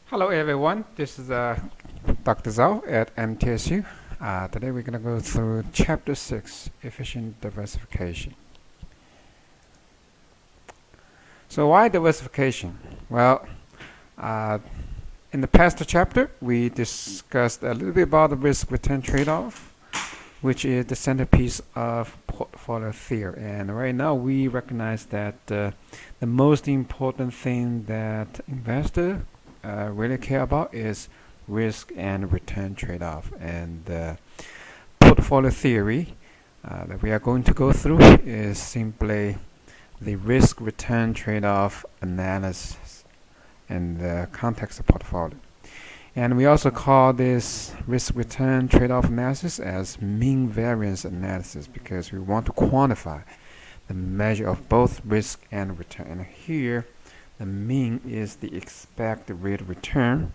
Hello everyone, this is Dr. Zhao at MTSU. Today we're going to go through Chapter 6, Efficient Diversification. So why diversification? Well, in the past chapter we discussed a little bit about the risk-return trade-off, which is the centerpiece of portfolio theory. And right now we recognize that the most important thing that investors really care about is risk and return trade-off. And portfolio theory that we are going to go through is simply the risk-return trade-off analysis in the context of portfolio. And we also call this risk-return trade-off analysis as mean variance analysis because we want to quantify the measure of both risk and return. And here the mean is the expected rate of return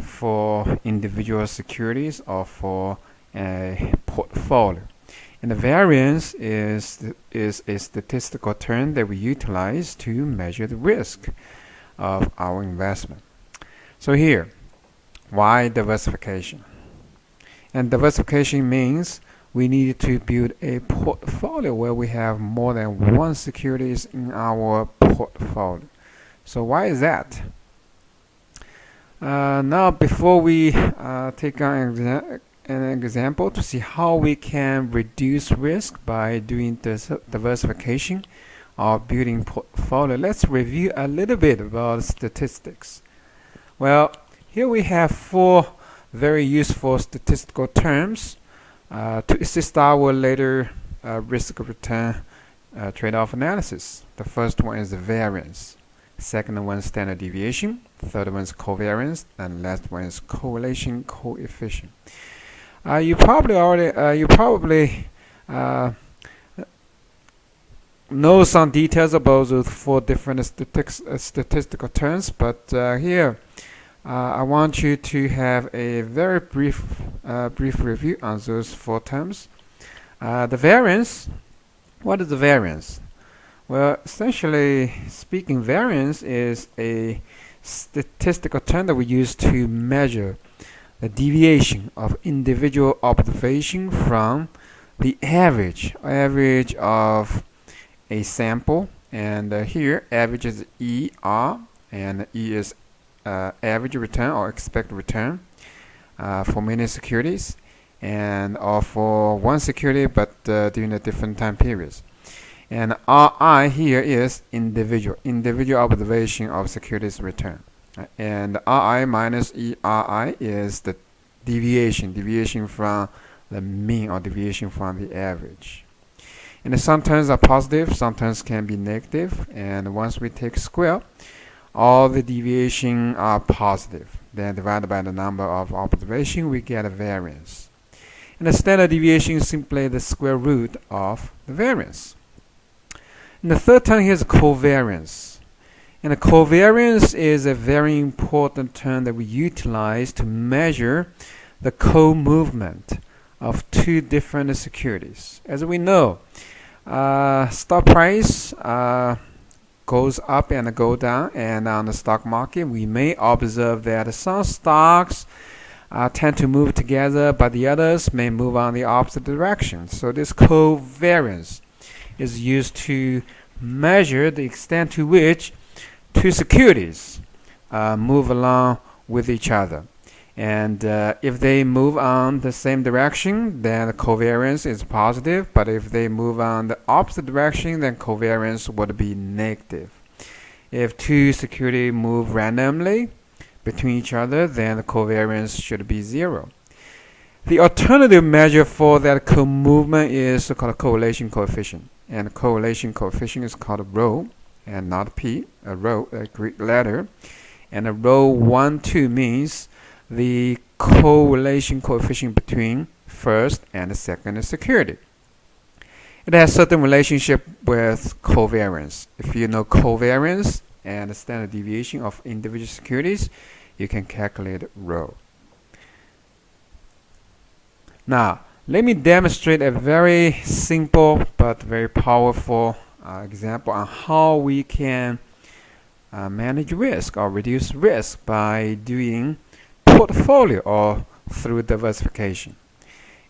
for individual securities or for a portfolio. And the variance is a statistical term that we utilize to measure the risk of our investment. So here, why diversification? And diversification means we need to build a portfolio where we have more than one securities in our portfolio. So why is that? Now, before we take an example to see how we can reduce risk by doing diversification or building portfolio, let's review a little bit about statistics. Well, here we have four very useful statistical terms to assist our later risk-return trade-off analysis. The first one is the variance. Second one is standard deviation. Third one is covariance, and last one is correlation coefficient. You probably know some details about those four different statistical terms, but here I want you to have a very brief review on those four terms. The variance. What is the variance? Well, essentially speaking, variance is a statistical term that we use to measure the deviation of individual observation from the average of a sample. And here, average is ER, and E is average return or expected return for many securities, and or for one security, but during the different time periods. And RI here is individual observation of securities return. And RI minus ERI is the deviation from the mean or deviation from the average. And sometimes are positive, sometimes can be negative. And once we take square, all the deviation are positive. Then divided by the number of observation, we get a variance. And the standard deviation is simply the square root of the variance. And the third term here is covariance. And the covariance is a very important term that we utilize to measure the co-movement of two different securities. As we know, stock price goes up and go down, and on the stock market we may observe that some stocks tend to move together, but the others may move on the opposite direction. So this covariance is used to measure the extent to which two securities move along with each other. And if they move on the same direction, then the covariance is positive. But if they move on the opposite direction, then covariance would be negative. If two securities move randomly between each other, then the covariance should be 0. The alternative measure for that co-movement is called correlation coefficient. And the correlation coefficient is called rho, and not P, a rho, a Greek letter. And a rho 1, 2 means the correlation coefficient between first and the second security. It has certain relationship with covariance. If you know covariance and the standard deviation of individual securities, you can calculate rho. Now, let me demonstrate a very simple but very powerful example on how we can manage risk or reduce risk by doing portfolio or through diversification.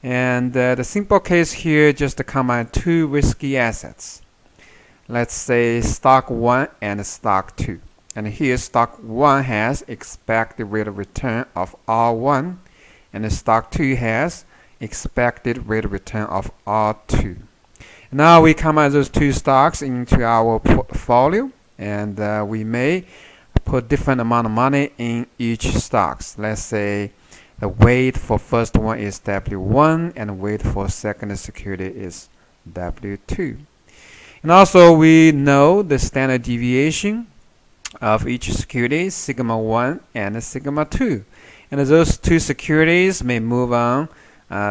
And the simple case here, just to combine two risky assets. Let's say stock 1 and stock 2. And here stock 1 has expected rate of return of R1, and the stock 2 has expected rate of return of R2. Now we combine those two stocks into our portfolio, and we may put different amount of money in each stocks. Let's say the weight for first one is W1 and weight for second security is W2. And also we know the standard deviation of each security, sigma 1 and sigma 2. And those two securities may move on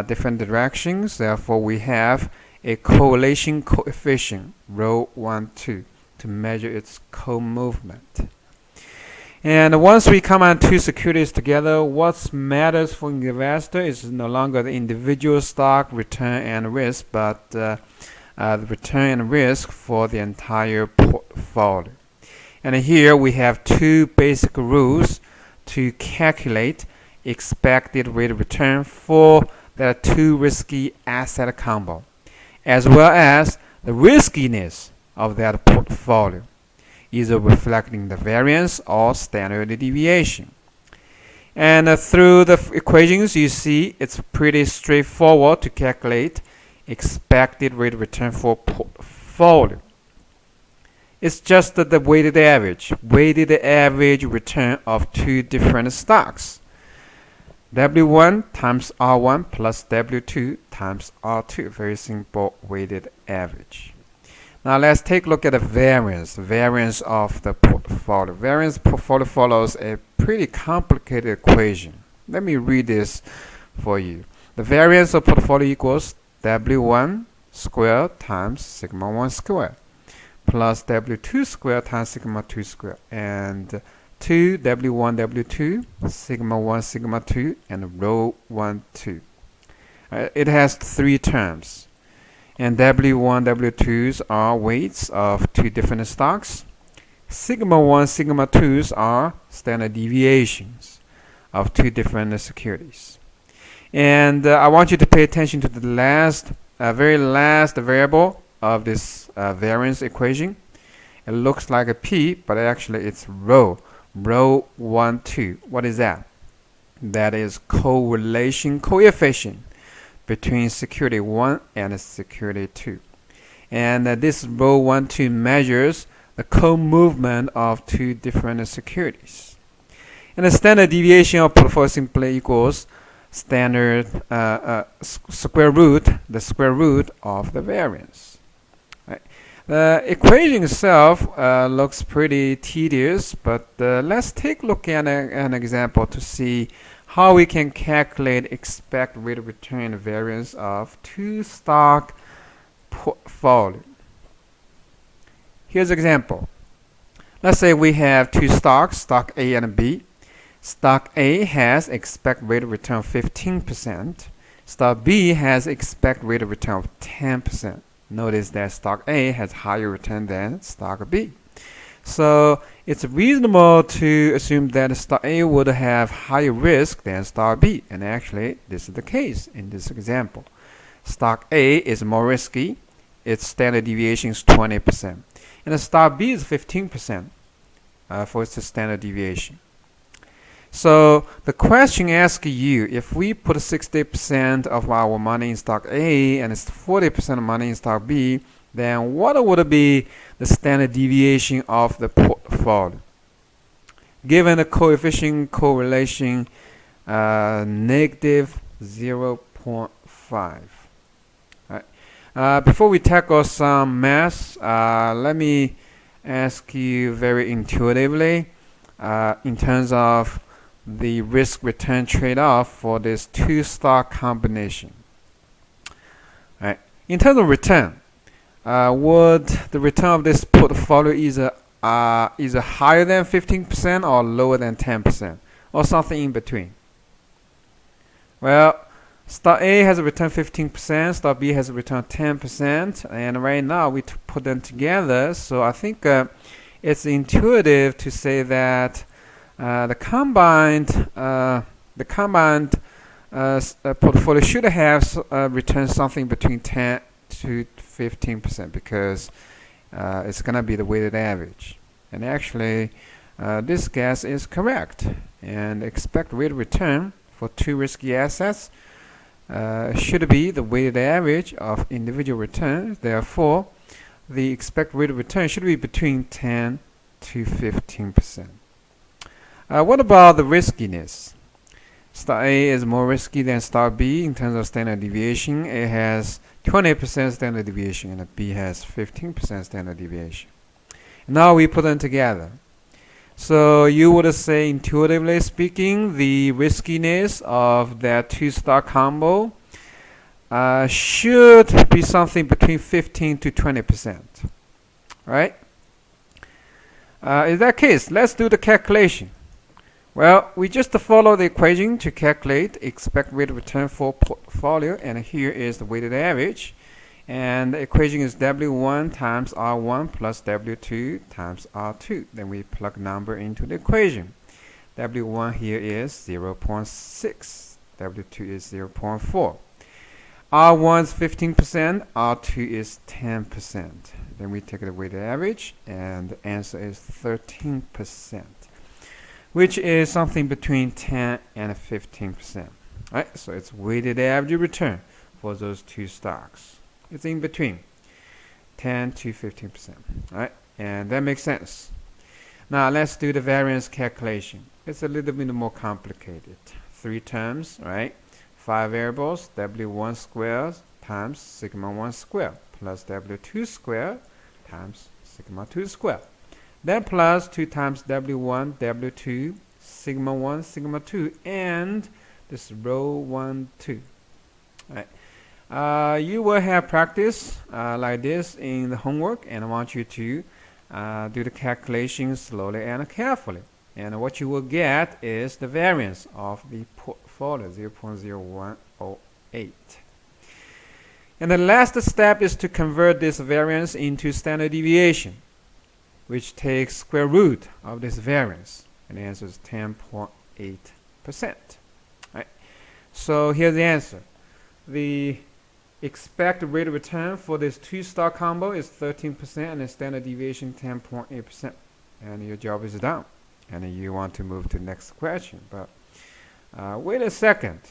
different directions. Therefore, we have a correlation coefficient, rho 1, 2, to measure its co-movement. And once we combine two securities together, what matters for an investor is no longer the individual stock return and risk, but the return and risk for the entire portfolio. And here we have two basic rules to calculate expected rate of return for the two risky asset combo, as well as the riskiness of that portfolio, either reflecting the variance or standard deviation. And through the equations, you see it's pretty straightforward to calculate expected rate of return for portfolio. It's just the weighted average return of two different stocks. W1 times R1 plus W2 times R2. Very simple weighted average. Now let's take a look at the variance of the portfolio. Variance portfolio follows a pretty complicated equation. Let me read this for you. The variance of portfolio equals W1 squared times sigma 1 squared plus W2 squared times sigma 2 squared, and 2 W1 W2 sigma 1 sigma 2 and rho 1 2. It has three terms, and W1 W2s are weights of two different stocks. Sigma 1 sigma 2s are standard deviations of two different securities. And I want you to pay attention to the very last variable of this variance equation. It looks like a P, but actually it's rho 1 2. What is that? That is correlation coefficient between security 1 and security 2. And this rho 1 2 measures the co-movement of two different securities. And the standard deviation of portfolio simply equals standard square root of the variance. Right. The equation itself looks pretty tedious, but let's take a look at an example to see how we can calculate expected rate of return variance of two stock portfolio. Here's an example. Let's say we have two stocks, stock A and B. Stock A has expected rate of return of 15%. Stock B has expected rate of return of 10%. Notice that stock A has higher return than stock B. So it's reasonable to assume that stock A would have higher risk than stock B. And actually, this is the case in this example. Stock A is more risky. Its standard deviation is 20%. And the stock B is 15% for its standard deviation. So the question asks you, if we put 60% of our money in stock A and it's 40% of money in stock B, then what would be the standard deviation of the portfolio? Given the coefficient correlation negative 0.5. Right. Before we tackle some math, let me ask you very intuitively in terms of the risk-return trade-off for this two-stock combination. Right. In terms of return, would the return of this portfolio either higher than 15% or lower than 10%, or something in between? Well, stock A has a return 15%, stock B has a return 10%, and right now we put them together. So I think it's intuitive to say that the combined portfolio should have returned something between 10 to 15% because it's going to be the weighted average. And actually, this guess is correct. And expected rate of return for two risky assets should be the weighted average of individual returns. Therefore, the expected rate of return should be between 10 to 15%. What about the riskiness? Stock A is more risky than stock B in terms of standard deviation. A has 20% standard deviation and B has 15% standard deviation. Now we put them together. So you would say, intuitively speaking, the riskiness of that two stock combo should be something between 15 to 20%. Right? In that case, let's do the calculation. Well, we just follow the equation to calculate expected rate of return for portfolio, and here is the weighted average. And the equation is W1 times R1 plus W2 times R2. Then we plug number into the equation. W1 here is 0.6. W2 is 0.4. R1 is 15%. R2 is 10%. Then we take the weighted average, and the answer is 13%, which is something between 10 and 15%. Right? So it's weighted average return for those two stocks. It's in between 10 to 15%. Right? And that makes sense. Now let's do the variance calculation. It's a little bit more complicated. 3 terms, right? 5 variables, W1 squared times sigma 1 squared plus W2 squared times sigma 2 squared. Then plus 2 times W1, W2, sigma 1, sigma 2, and this rho 1, 2. Right. You will have practice like this in the homework, and I want you to do the calculations slowly and carefully. And what you will get is the variance of the portfolio, 0.0108. And the last step is to convert this variance into standard deviation, which takes square root of this variance, and the answer is 10.8%. Right? So here's the answer. The expected rate of return for this two stock combo is 13% and the standard deviation 10.8%. And your job is done. And you want to move to the next question. But wait a second.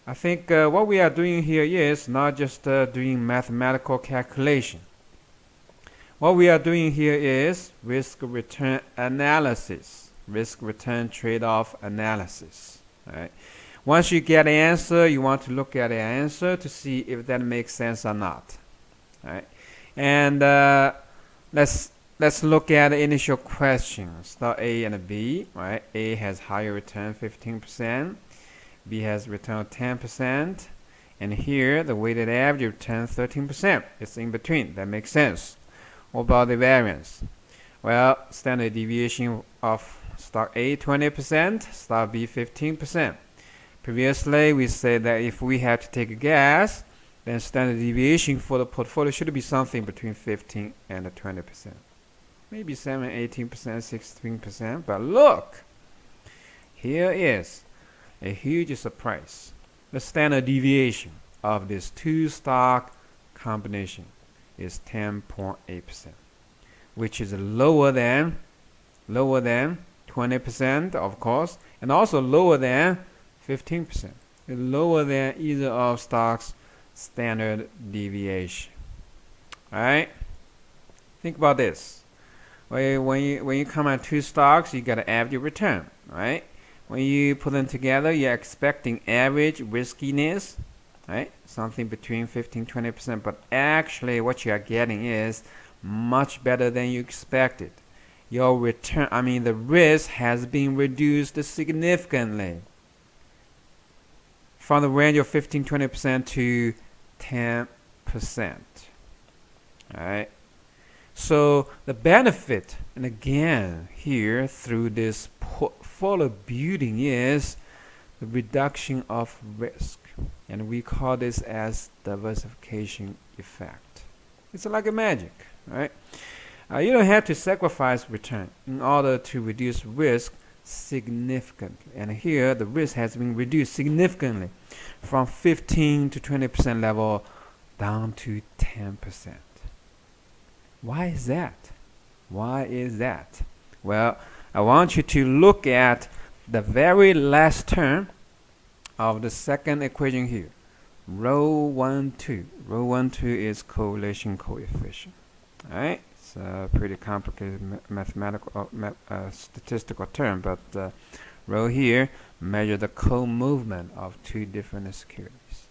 I think what we are doing here is not just doing mathematical calculation. What we are doing here is risk-return analysis, risk-return trade-off analysis. Right? Once you get an answer, you want to look at the answer to see if that makes sense or not. Right? And let's look at the initial questions. Start A and B. Right? A has higher return, 15%. B has return of 10%. And here, the weighted average return, 13%. It's in between. That makes sense. What about the variance? Well, standard deviation of stock A 20%, stock B 15%. Previously, we said that if we had to take a guess, then standard deviation for the portfolio should be something between 15 and 20%. Maybe 7, 18%, 16%. But look, here is a huge surprise. The standard deviation of this two stock combination is 10.8%, which is lower than 20%, of course, and also lower than 15%. It's lower than either of stocks' standard deviation. All right? Think about this. When you come at two stocks, you got an average return, right? When you put them together, you're expecting average riskiness, right? Something between 15-20%, but actually what you are getting is much better than you expected. Your return, the risk has been reduced significantly from the range of 15-20% to 10%. All right. So the benefit, and again here through this portfolio building, is the reduction of risk, and we call this as diversification effect. It's like a magic, right? You don't have to sacrifice return in order to reduce risk significantly. And here the risk has been reduced significantly from 15 to 20% level down to 10%. Why is that? Why is that? Well, I want you to look at the very last term of the second equation here. Rho 1, 2. Rho 1, 2 is correlation coefficient. Alright, it's a pretty complicated mathematical, statistical term, but rho here measure the co-movement of two different securities.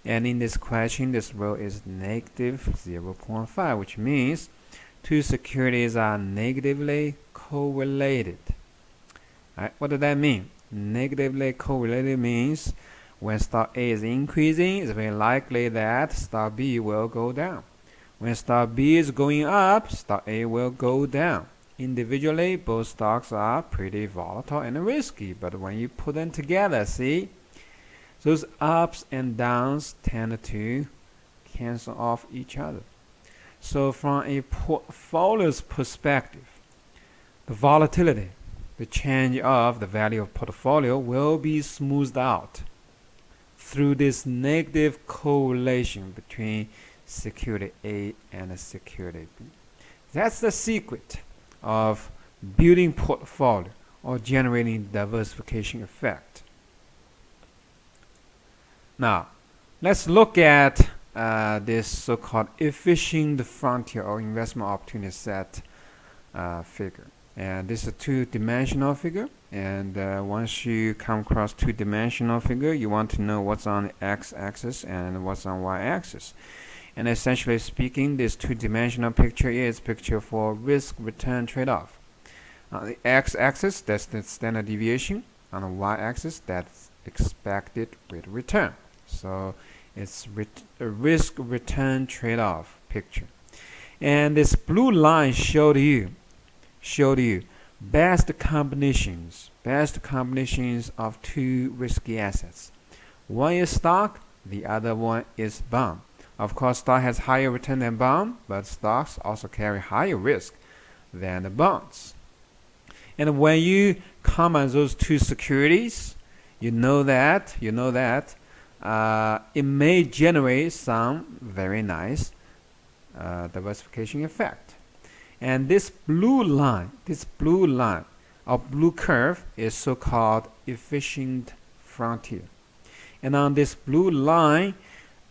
And in this question, this rho is negative 0.5, which means two securities are negatively correlated. Alright, what does that mean? Negatively correlated means when stock A is increasing, it's very likely that stock B will go down. When stock B is going up, stock A will go down. Individually, both stocks are pretty volatile and risky, but when you put them together, see, those ups and downs tend to cancel off each other. So from a portfolio's perspective, the volatility, the change of the value of portfolio will be smoothed out through this negative correlation between security A and security B. That's the secret of building portfolio or generating diversification effect. Now, let's look at this so-called efficient frontier or investment opportunity set figure. And this is a two-dimensional figure. And once you come across two-dimensional figure, you want to know what's on the x-axis and what's on y-axis. And essentially speaking, this two-dimensional picture is picture for risk-return trade-off. On the x-axis, that's the standard deviation. On the y-axis, that's expected rate of return. So it's a risk-return trade-off picture. And this blue line showed you best combinations of two risky assets. One is stock, the other one is bond. Of course, stock has higher return than bond, but stocks also carry higher risk than the bonds. And when you combine those two securities, you know that it may generate some very nice diversification effect. And this blue line or blue curve is so-called efficient frontier. And on this blue line,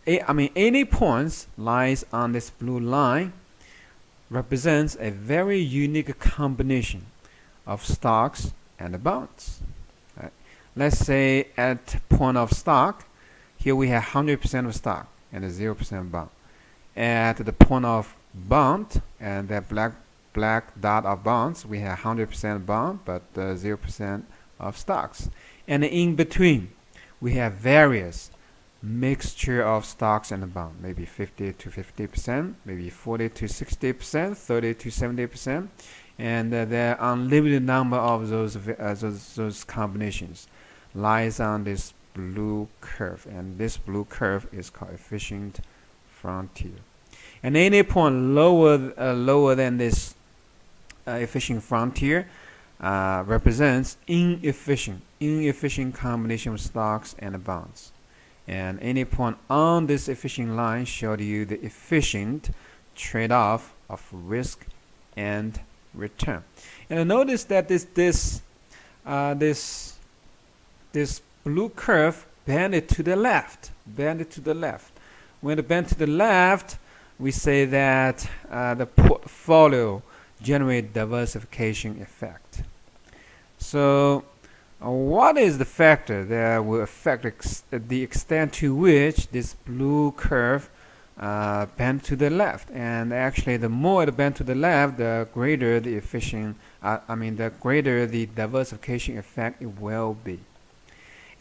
any points lies on this blue line represents a very unique combination of stocks and bonds. Right. Let's say at point of stock, here we have 100% of stock and 0% bond. At the point of bond and that black dot of bonds, we have 100% bond but 0% of stocks. And in between, we have various mixture of stocks and bond, maybe 50 to 50%, maybe 40 to 60%, 30 to 70%, and there are unlimited number of those combinations lies on this blue curve, and this blue curve is called efficient frontier. And any point lower than this efficient frontier represents inefficient combination of stocks and bonds. And any point on this efficient line showed you the efficient trade-off of risk and return. And notice that this blue curve bended to the left. When it bent to the left, we say that the portfolio generate diversification effect. So what is the factor that will affect the extent to which this blue curve bent to the left? And actually, the more it bent to the left, the greater the the greater the diversification effect it will be.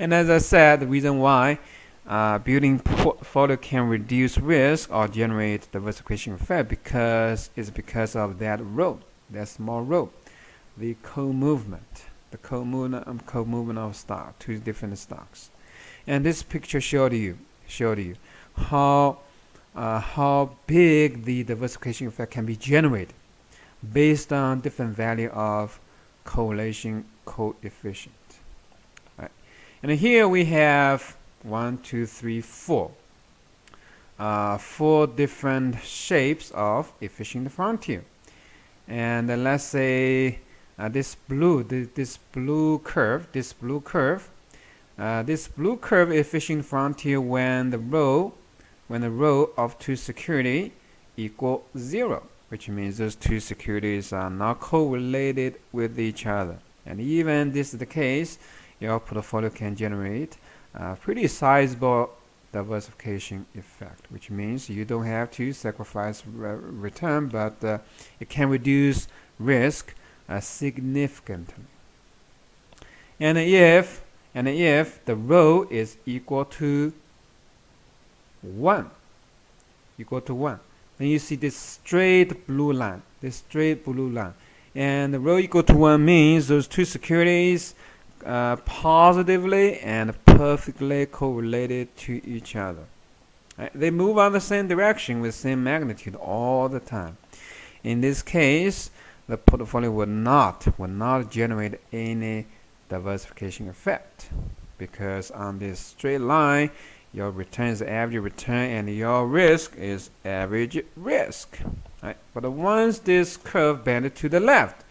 And as I said, the reason why building portfolio can reduce risk or generate diversification effect is because of that rho, that small rho, the co-movement of stock, two different stocks. And this picture showed you how big the diversification effect can be generated based on different value of correlation coefficient. Right. And here we have 1, 2, 3, 4. 4 different shapes of efficient frontier. And let's say this blue curve efficient frontier when the row of two security equal 0, which means those two securities are not correlated with each other. And even this is the case, your portfolio can generate a pretty sizable diversification effect, which means you don't have to sacrifice return, but it can reduce risk significantly. And if the row is equal to 1, then you see this straight blue line, and the row equal to 1 means those two securities positively and perfectly correlated to each other. Right? They move on the same direction with same magnitude all the time. In this case, the portfolio will not generate any diversification effect, because on this straight line, your return is average return and your risk is average risk. Right? But once this curve bends to the left,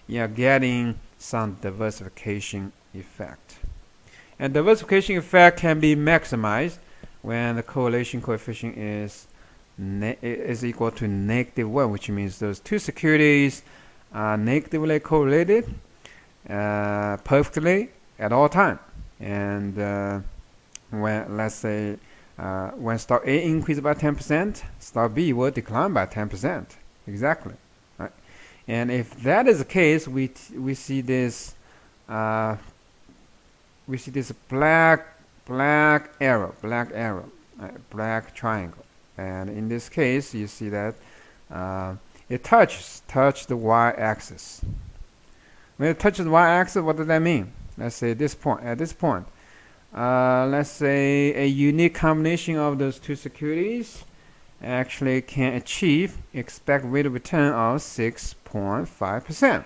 you're getting some diversification effect. And diversification effect can be maximized when the correlation coefficient is equal to -1, which means those two securities are negatively correlated perfectly at all time. And when, let's say, when stock A increases by 10%, stock B will decline by 10%. Exactly. Right? And if that is the case, we see this black arrow, black triangle. And in this case, you see that it touches the y-axis. When it touches the y-axis, what does that mean? Let's say at this point, let's say a unique combination of those two securities actually can achieve expected rate of return of 6.5%.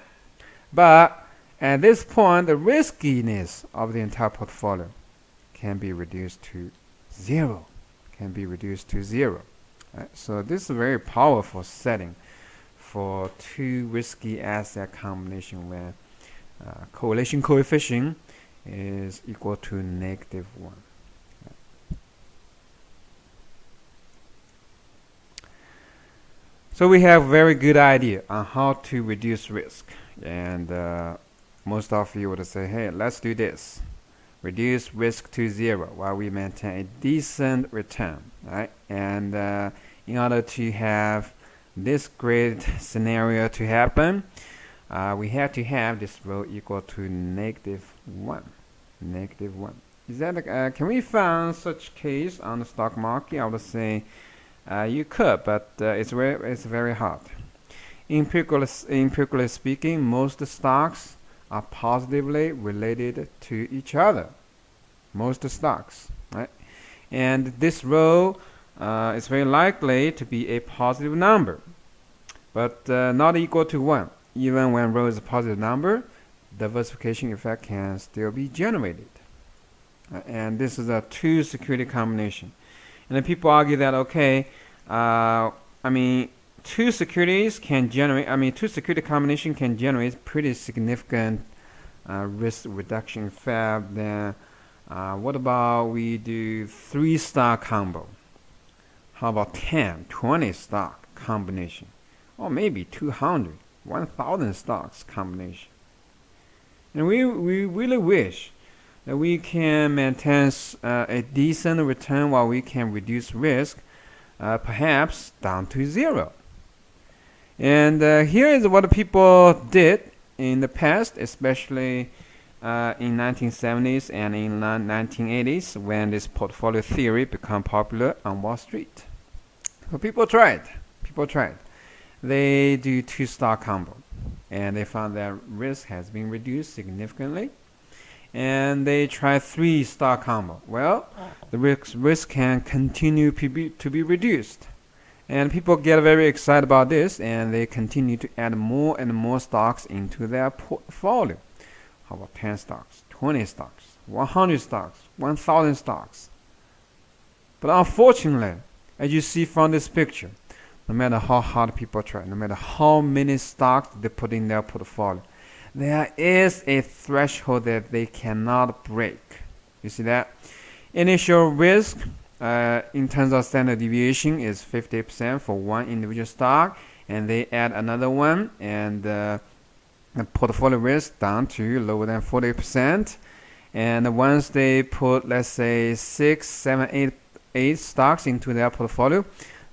But at this point, the riskiness of the entire portfolio can be reduced to 0. Right? So this is a very powerful setting for two risky asset combination where correlation coefficient is equal to -1. So we have a very good idea on how to reduce risk, and most of you would say, hey, let's do this. Reduce risk to 0 while we maintain a decent return, right? And in order to have this great scenario to happen, we have to have this row equal to -1. Is that can we find such case on the stock market? I would say you could, but it's very hard. Empirically speaking, most stocks are positively related to each other. Most stocks, right? And this row is very likely to be a positive number, but not equal to 1. Even when row is a positive number, diversification effect can still be generated. And this is a two security combination. And then people argue that, okay, two security combination can generate pretty significant risk reduction effect. Then what about we do 3 stock combo? How about 10, 20 stock combination? Or maybe 200, 1,000 stocks combination. And we really wish that we can maintain a decent return while we can reduce risk, perhaps down to 0. And here is what people did in the past, especially in 1970s and in 1980s when this portfolio theory became popular on Wall Street. So people tried. They do 2 stock combo, and they found that risk has been reduced significantly. And they try 3 stock combo. Well, the risk can continue to be reduced, And people get very excited about this, and they continue to add more and more stocks into their portfolio. How about 10 stocks, 20 stocks, 100 stocks, 1,000 stocks? But unfortunately, as you see from this picture, no matter how hard people try, no matter how many stocks they put in their portfolio, there is a threshold that they cannot break. You see that? Initial risk in terms of standard deviation is 50% for one individual stock, and they add another one, and the portfolio risk down to lower than 40%. And once they put, let's say, 6, 7, 8 stocks into their portfolio,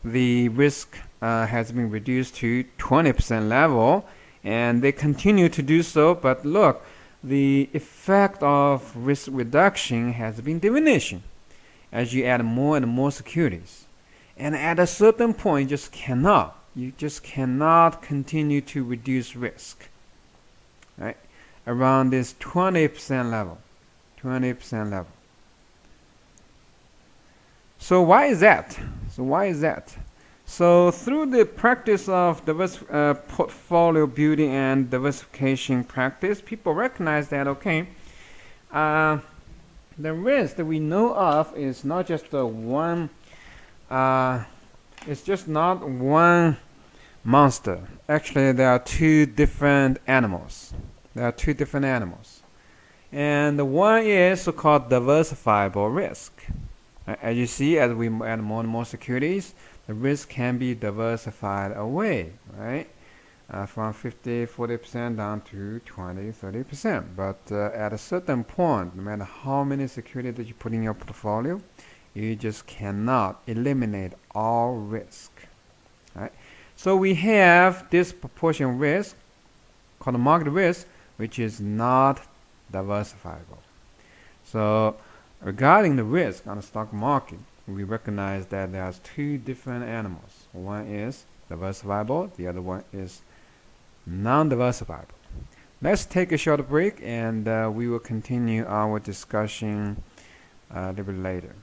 the risk has been reduced to 20% level, and they continue to do so. But look, the effect of risk reduction has been diminishing as you add more and more securities. And at a certain point, you just cannot continue to reduce risk, right? Around this 20% level, 20% level. So why is that? So through the practice of portfolio building and diversification practice, people recognize that, okay, the risk that we know of is not just it's just not one monster. Actually, there are two different animals. And the one is so-called diversifiable risk. As you see, as we add more and more securities, the risk can be diversified away, right? From 50, 40% down to 20, 30%. But at a certain point, no matter how many securities that you put in your portfolio, you just cannot eliminate all risk, right? So we have this proportion risk called market risk, which is not diversifiable. So regarding the risk on the stock market, we recognize that there's two different animals. One is diversifiable, the other one is non-diversifiable. Let's take a short break, and we will continue our discussion a little bit later.